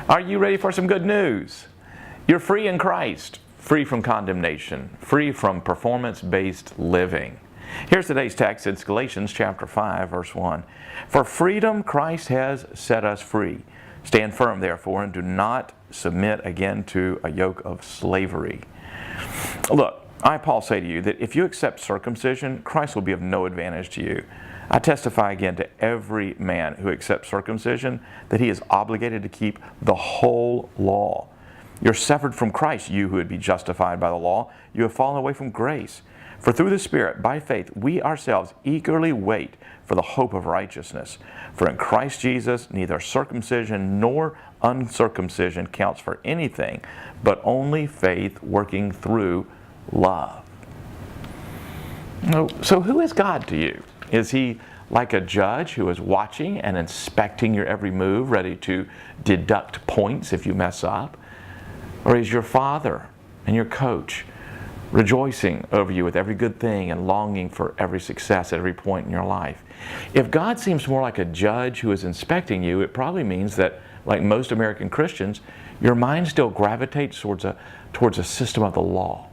Are you ready for some good news? You're free in Christ, free from condemnation, free from performance-based living. Here's today's text. It's Galatians chapter 5, verse 1. For freedom Christ has set us free. Stand firm, therefore, and do not submit again to a yoke of slavery. Look, I, Paul, say to you that if you accept circumcision, Christ will be of no advantage to you. I testify again to every man who accepts circumcision that he is obligated to keep the whole law. You're severed from Christ, you who would be justified by the law. You have fallen away from grace. For through the Spirit, by faith, we ourselves eagerly wait for the hope of righteousness. For in Christ Jesus, neither circumcision nor uncircumcision counts for anything, but only faith working through love. So who is God to you? Is He like a judge who is watching and inspecting your every move, ready to deduct points if you mess up? Or is your Father and your coach rejoicing over you with every good thing and longing for every success at every point in your life? If God seems more like a judge who is inspecting you, it probably means that, like most American Christians, your mind still gravitates towards a system of the law.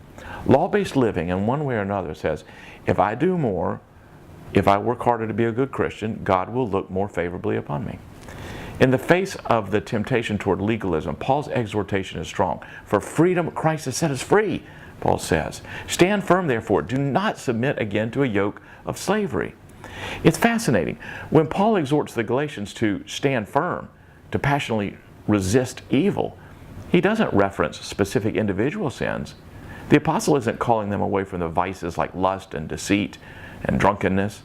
Law-based living in one way or another says, if I do more, if I work harder to be a good Christian, God will look more favorably upon me. In the face of the temptation toward legalism, Paul's exhortation is strong. For freedom, Christ has set us free, Paul says. Stand firm, therefore. Do not submit again to a yoke of slavery. It's fascinating. When Paul exhorts the Galatians to stand firm, to passionately resist evil, he doesn't reference specific individual sins. The apostle isn't calling them away from the vices like lust and deceit and drunkenness.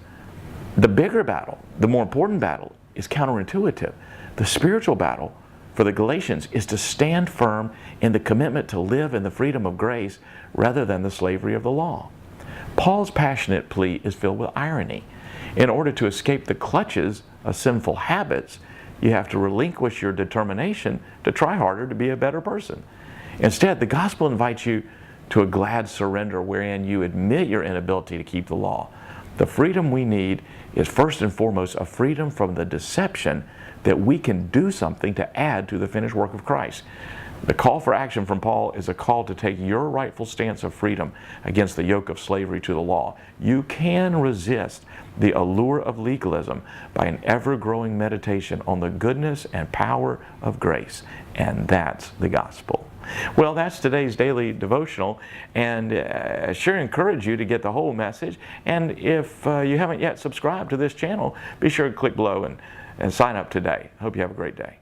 The bigger battle, the more important battle, is counterintuitive. The spiritual battle for the Galatians is to stand firm in the commitment to live in the freedom of grace rather than the slavery of the law. Paul's passionate plea is filled with irony. In order to escape the clutches of sinful habits, you have to relinquish your determination to try harder to be a better person. Instead, the gospel invites you to a glad surrender wherein you admit your inability to keep the law. The freedom we need is first and foremost a freedom from the deception that we can do something to add to the finished work of Christ. The call for action from Paul is a call to take your rightful stance of freedom against the yoke of slavery to the law. You can resist the allure of legalism by an ever-growing meditation on the goodness and power of grace, and that's the gospel. Well, that's today's daily devotional, and I sure encourage you to get the whole message. And if you haven't yet subscribed to this channel, be sure to click below and sign up today. Hope you have a great day.